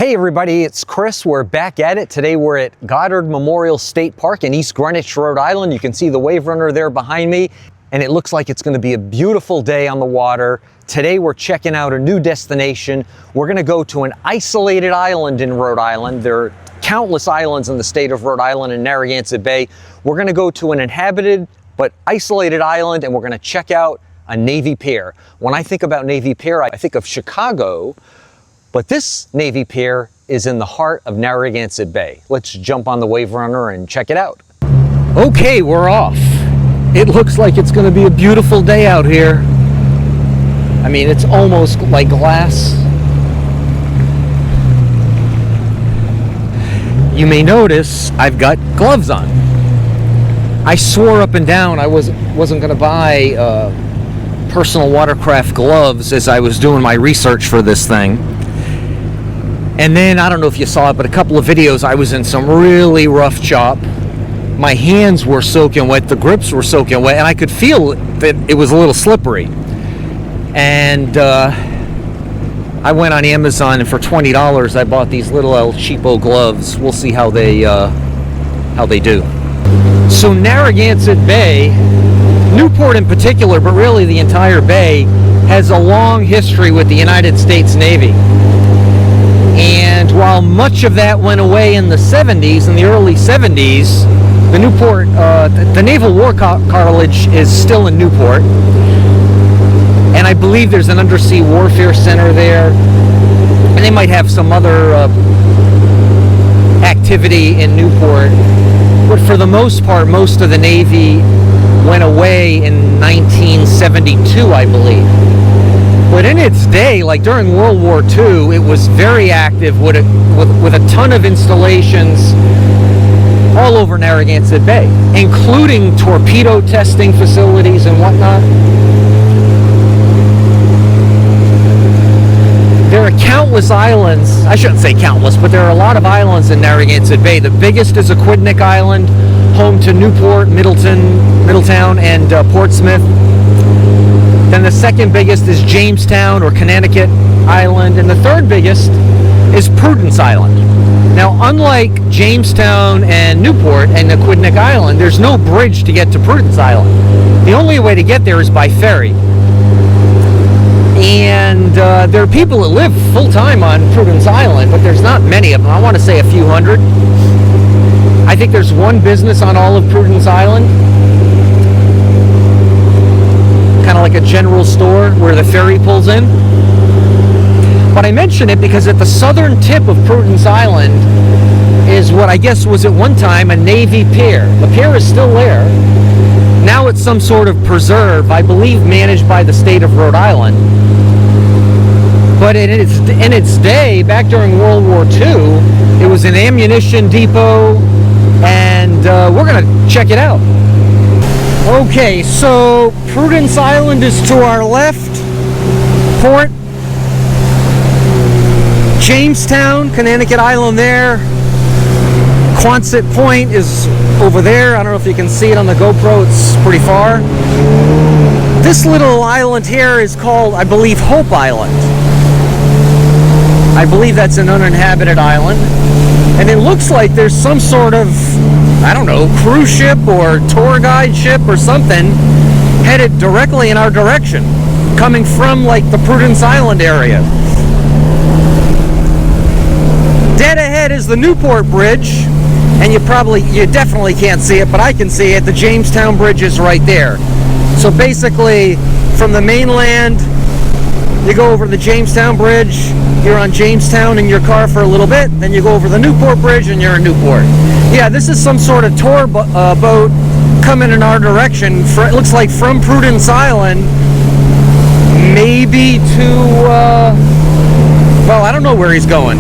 Hey everybody, it's Chris. We're back at it. Today we're at Goddard Memorial State Park in East Greenwich, Rhode Island. You can see the Waverunner there behind me, and it looks like it's going to be a beautiful day on the water. Today we're checking out a new destination. We're going to go to an isolated island in Rhode Island. There are countless islands in the state of Rhode Island and Narragansett Bay. We're going to go to an inhabited but isolated island, and we're going to check out a Navy Pier. When I think about Navy Pier, I think of Chicago. But this Navy Pier is in the heart of Narragansett Bay. Let's jump on the Waverunner and check it out. Okay, we're off. It looks like it's going to be a beautiful day out here. I mean, it's almost like glass. You may notice I've got gloves on. I swore up and down I wasn't going to buy personal watercraft gloves as I was doing my research for this thing. And then, I don't know if you saw it, but a couple of videos, I was in some really rough chop. My hands were soaking wet, the grips were soaking wet, and I could feel that it was a little slippery. And I went on Amazon, and for $20, I bought these little El Cheapo gloves. We'll see how they do. So Narragansett Bay, Newport in particular, but really the entire bay, has a long history with the United States Navy. And while much of that went away in the 70s, in the early 70s, the Newport, the Naval War College is still in Newport. And I believe there's an undersea warfare center there. And they might have some other activity in Newport. But for the most part, most of the Navy went away in 1972, I believe. But in its day, like during World War II, it was very active with a ton of installations all over Narragansett Bay, including torpedo testing facilities and whatnot. There are countless islands. I shouldn't say countless, but there are a lot of islands in Narragansett Bay. The biggest is Aquidneck Island, home to Newport, Middletown, and Portsmouth. Then the second biggest is Jamestown or Connecticut Island, and the third biggest is Prudence Island. Now, unlike Jamestown and Newport and Aquidneck Island, there's no bridge to get to Prudence Island. The only way to get there is by ferry. And there are people that live full-time on Prudence Island, but there's not many of them. I want to say a few hundred. I think there's one business on all of Prudence Island. Kind of like a general store where the ferry pulls in. But I mention it because at the southern tip of Prudence Island is what I guess was at one time a Navy Pier. The pier is still there. Now it's some sort of preserve, I believe managed by the state of Rhode Island. But in its day, back during World War II, it was an ammunition depot, and we're going to check it out. Okay, so Prudence Island is to our left, port. Jamestown, Connecticut Island there. Quonset Point is over there. I don't know if you can see it on the GoPro, it's pretty far. This little island here is called, I believe, Hope Island. I believe that's an uninhabited island. And it looks like there's some sort of, I don't know, cruise ship or tour guide ship or something headed directly in our direction, coming from like the Prudence Island area. Dead ahead is the Newport Bridge, and you definitely can't see it, but I can see it. The Jamestown Bridge is right there. So basically, from the mainland, you go over the Jamestown Bridge, you're on Jamestown in your car for a little bit, then you go over the Newport Bridge and you're in Newport. Yeah, this is some sort of tour boat coming in our direction. It looks like from Prudence Island, maybe to, well, I don't know where he's going.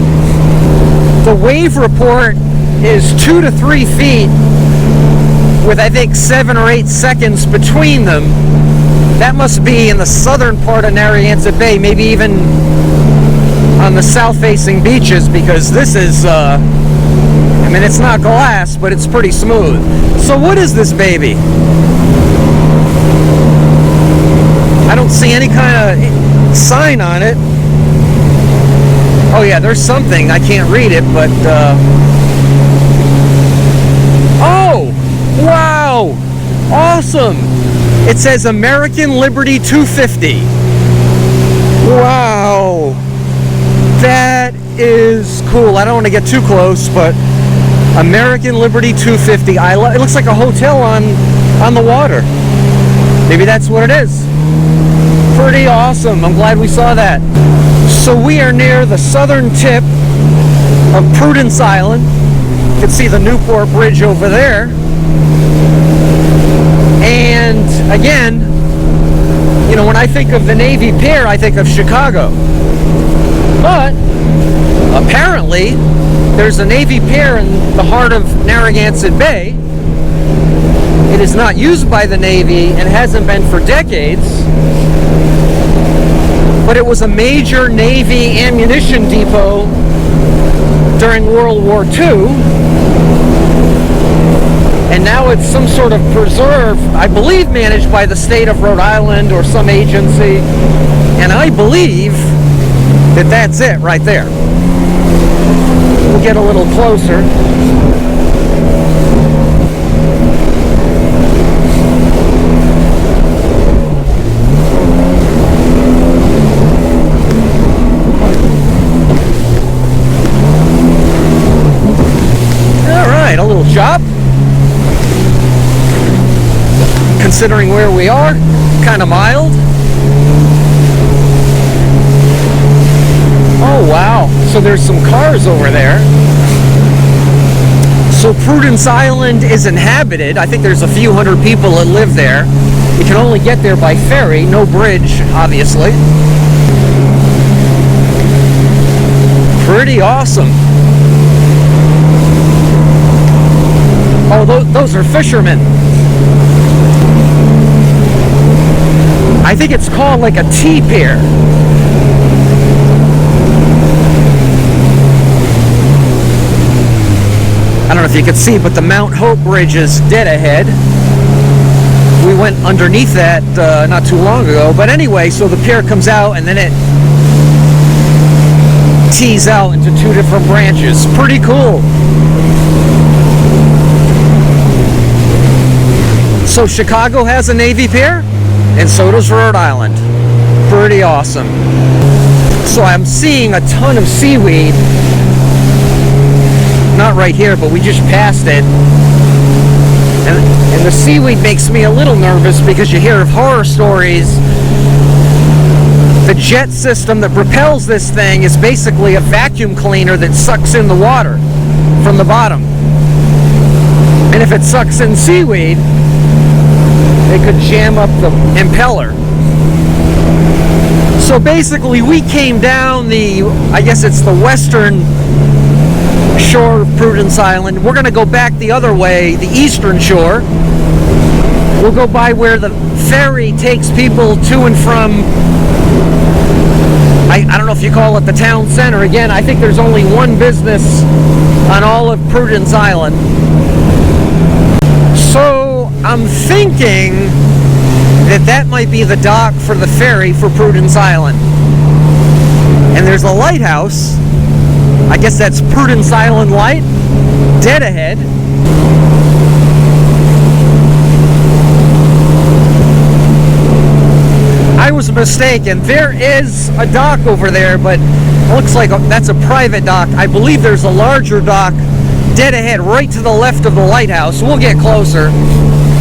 The wave report is 2 to 3 feet with, I think, 7 or 8 seconds between them. That must be in the southern part of Narragansett Bay, maybe even on the south-facing beaches, because this is, I mean, it's not glass, but it's pretty smooth. So what is this baby? I don't see any kind of sign on it. Oh yeah, there's something. I can't read it, but oh, wow, awesome. It says American Liberty 250. Wow, that is cool. I don't want to get too close, but American Liberty 250. It looks like a hotel on the water. Maybe that's what it is. Pretty awesome. I'm glad we saw that. So we are near the southern tip of Prudence Island. You can see the Newport Bridge over there. And again, you know, when I think of the Navy Pier, I think of Chicago. But apparently, there's a Navy Pier in the heart of Narragansett Bay. It is not used by the Navy and hasn't been for decades. But it was a major Navy ammunition depot during World War II. And now it's some sort of preserve, I believe managed by the state of Rhode Island or some agency. And I believe that that's it right there. We'll get a little closer. All right, a little chop. Considering where we are, kind of mild. Oh wow, so there's some cars over there. So Prudence Island is inhabited. I think there's a few hundred people that live there. You can only get there by ferry, no bridge, obviously. Pretty awesome. Oh, those are fishermen. I think it's called like a T-pier. I don't know if you can see, but the Mount Hope Bridge is dead ahead. We went underneath that not too long ago. But anyway, so the pier comes out and then it tees out into two different branches. Pretty cool. So Chicago has a Navy Pier, and so does Rhode Island. Pretty awesome. So I'm seeing a ton of seaweed. Not right here, but we just passed it. And the seaweed makes me a little nervous because you hear of horror stories. The jet system that propels this thing is basically a vacuum cleaner that sucks in the water from the bottom. And if it sucks in seaweed, it could jam up the impeller. So basically we came down I guess it's the western shore of Prudence Island. We're going to go back the other way, the eastern shore. We'll go by where the ferry takes people to and from, I don't know if you call it the town center. Again, I think there's only one business on all of Prudence Island. So I'm thinking that might be the dock for the ferry for Prudence Island. And there's a lighthouse. I guess that's Prudence Island Light, dead ahead. I was mistaken. There is a dock over there, but it looks like that's a private dock. I believe there's a larger dock dead ahead, right to the left of the lighthouse. We'll get closer.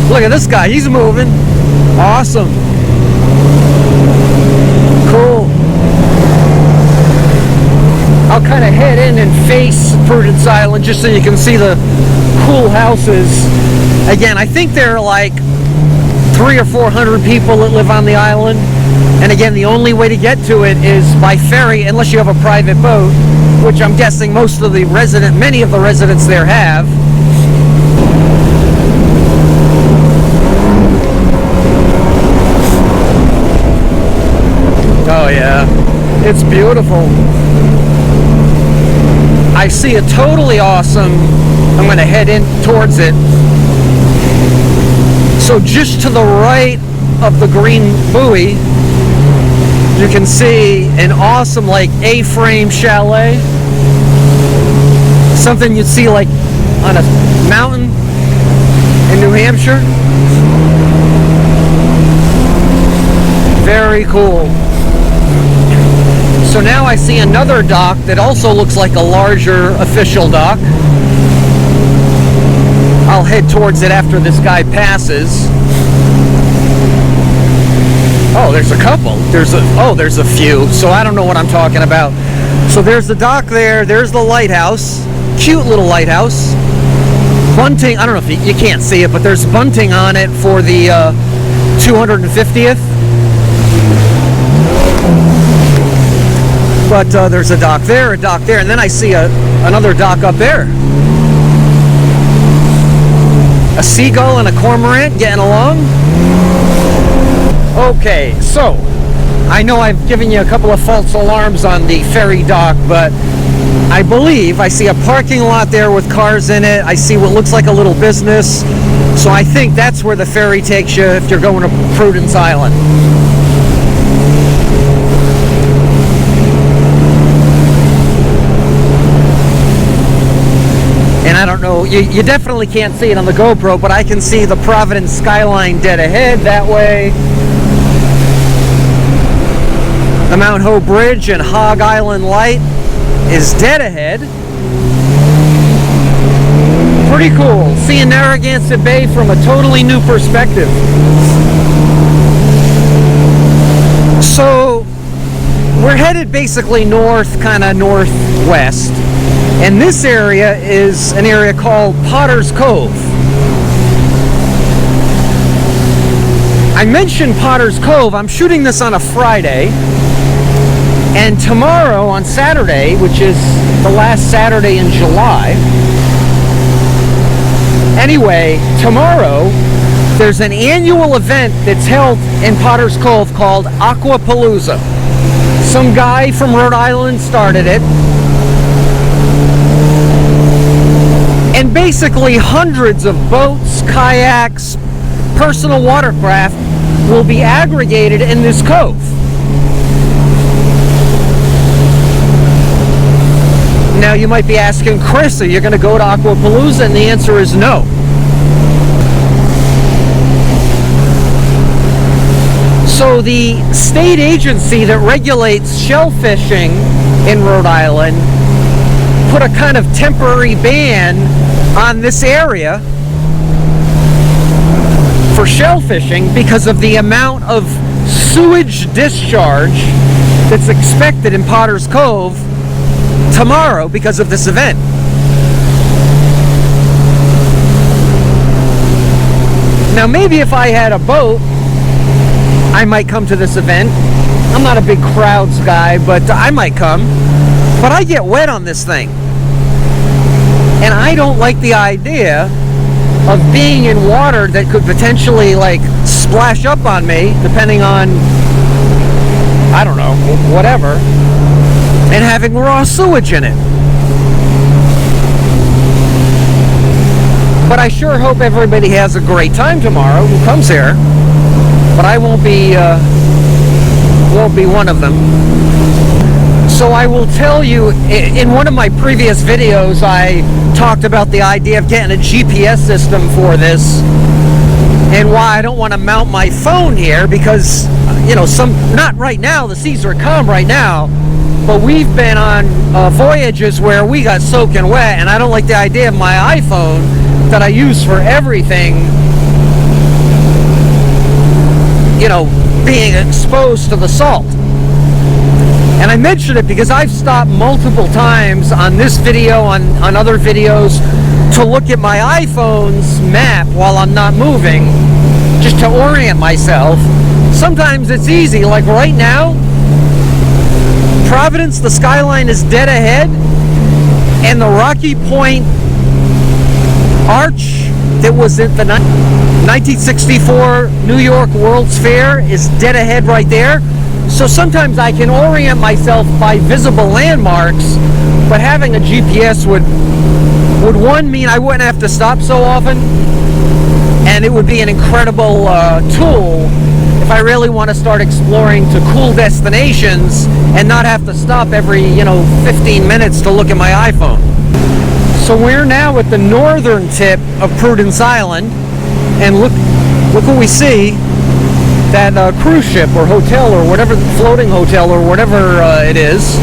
Look at this guy. He's moving. Awesome. Cool. I'll kind of head in and face Prudence Island just so you can see the cool houses. Again, I think there are like 300 or 400 people that live on the island. And again, the only way to get to it is by ferry, unless you have a private boat, which I'm guessing many of the residents there have. Oh yeah, it's beautiful. I see it totally awesome. I'm going to head in towards it. So just to the right of the green buoy, you can see, an awesome like A-frame chalet. Something you'd see like on a mountain in New Hampshire. Very cool. So now I see another dock that also looks like a larger official dock. I'll head towards it after this guy passes. Oh, there's a couple. There's a few. So I don't know what I'm talking about. So there's the dock there. There's the lighthouse. Cute little lighthouse. Bunting. I don't know if you can't see it, but there's bunting on it for the 250th. But there's a dock there, and then I see another dock up there. A seagull and a cormorant getting along. Okay, so I know I've given you a couple of false alarms on the ferry dock, but I believe I see a parking lot there with cars in it. I see what looks like a little business. So I think that's where the ferry takes you if you're going to Prudence Island. And I don't know, you definitely can't see it on the GoPro, but I can see the Providence skyline dead ahead that way. The Mount Hope Bridge and Hog Island Light is dead ahead. Pretty cool. Seeing Narragansett Bay from a totally new perspective. So we're headed basically north, kind of northwest. And this area is an area called Potter's Cove. I mentioned Potter's Cove. I'm shooting this on a Friday. And tomorrow, on Saturday, which is the last Saturday in July. Anyway, tomorrow, there's an annual event that's held in Potter's Cove called Aquapalooza. Some guy from Rhode Island started it. And basically hundreds of boats, kayaks, personal watercraft will be aggregated in this cove. Now you might be asking, Chris, are you going to go to Aquapalooza? And the answer is no. So the state agency that regulates shellfishing in Rhode Island put a kind of temporary ban on this area for shellfishing because of the amount of sewage discharge that's expected in Potter's Cove tomorrow because of this event. Now maybe if I had a boat, I might come to this event. I'm not a big crowds guy, but I might come. But I get wet on this thing. And I don't like the idea of being in water that could potentially like splash up on me, depending on, I don't know, whatever, and having raw sewage in it. But I sure hope everybody has a great time tomorrow who comes here. But I won't be one of them. So I will tell you, in one of my previous videos, I talked about the idea of getting a GPS system for this and why I don't want to mount my phone here because, you know, not right now, the seas are calm right now, but we've been on voyages where we got soaking wet, and I don't like the idea of my iPhone that I use for everything, you know, being exposed to the salt. And I mention it because I've stopped multiple times on this video, on other videos, to look at my iPhone's map while I'm not moving, just to orient myself. Sometimes it's easy, like right now, Providence, the skyline is dead ahead, and the Rocky Point Arch that was at the 1964 New York World's Fair is dead ahead right there. So sometimes I can orient myself by visible landmarks, but having a GPS would one, mean I wouldn't have to stop so often, and it would be an incredible tool if I really want to start exploring to cool destinations and not have to stop every, 15 minutes to look at my iPhone. So we're now at the northern tip of Prudence Island, and look what we see. That cruise ship or hotel or whatever, floating hotel or whatever it is.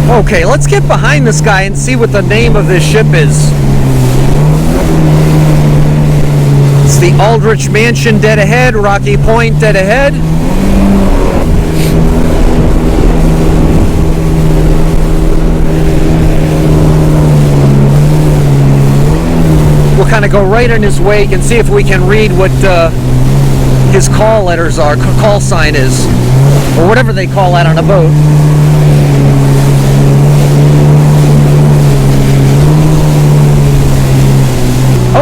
Okay, let's get behind this guy and see what the name of this ship is. It's the Aldrich Mansion dead ahead, Rocky Point dead ahead. We'll kind of go right in his wake and see if we can read what his call letters are, call sign is, or whatever they call that on a boat.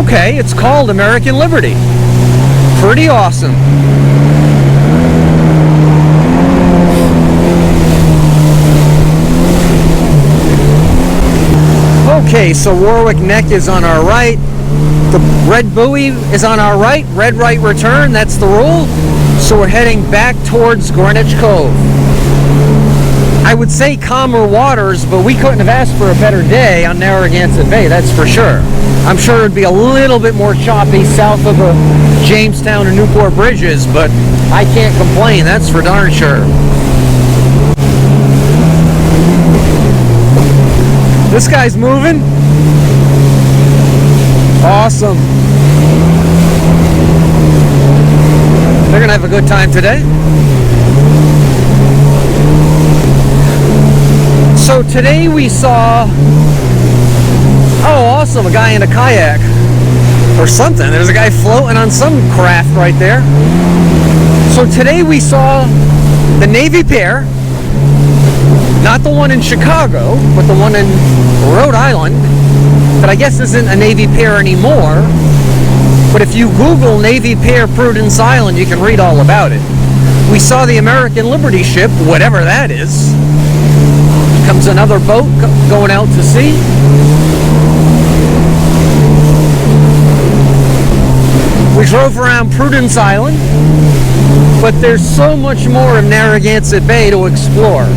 Okay, it's called American Liberty. Pretty awesome. Okay, so Warwick Neck is on our right. The red buoy is on our right. Red right return, that's the rule. So we're heading back towards Greenwich Cove. I would say calmer waters, but we couldn't have asked for a better day on Narragansett Bay, that's for sure. I'm sure it would be a little bit more choppy south of the Jamestown and Newport bridges, but I can't complain, that's for darn sure. This guy's moving. Awesome. They're gonna have a good time today. So today we saw, oh awesome, a guy in a kayak or something. There's a guy floating on some craft right there. So today we saw the Navy Pier, not the one in Chicago, but the one in Rhode Island, that I guess isn't a Navy Pier anymore. But if you Google Navy Pier Prudence Island, you can read all about it. We saw the American Liberty ship, whatever that is. Comes another boat going out to sea. We drove around Prudence Island, but there's so much more of Narragansett Bay to explore.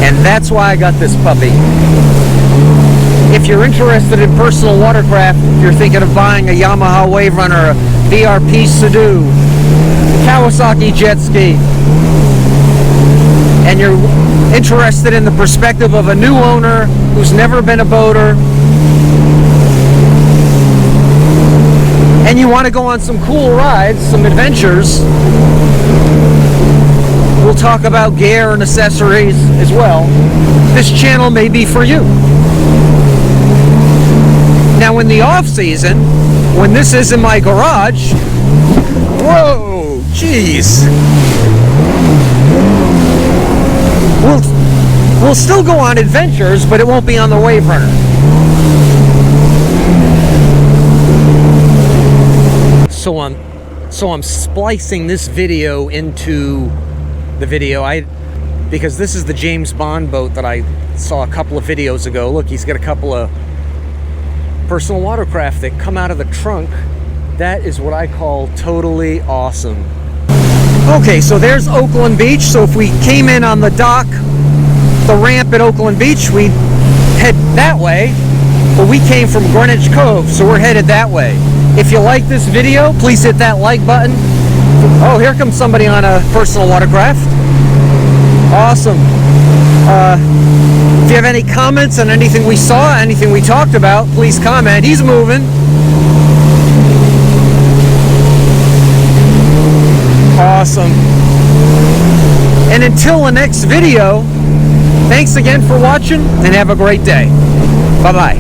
And that's why I got this puppy. If you're interested in personal watercraft, if you're thinking of buying a Yamaha Waverunner, a VRP Sea-Doo, Kawasaki jet ski, and you're interested in the perspective of a new owner who's never been a boater, and you want to go on some cool rides, some adventures, we'll talk about gear and accessories as well. This channel may be for you. Now in the off season, when this is in my garage, whoa, jeez. We'll still go on adventures, but it won't be on the Waverunner. So I'm splicing this video into the video because this is the James Bond boat that I saw a couple of videos ago. Look, he's got a couple of personal watercraft that come out of the trunk. That is what I call totally awesome. Okay, so there's Oakland Beach. So if we came in on the dock, the ramp at Oakland Beach, we'd head that way, but we came from Greenwich Cove, so we're headed that way. If you like this video, please hit that like button. Oh, here comes somebody on a personal watercraft. Awesome. If you have any comments on anything we saw, anything we talked about, please comment. He's moving. Awesome. And until the next video, thanks again for watching and have a great day. Bye-bye.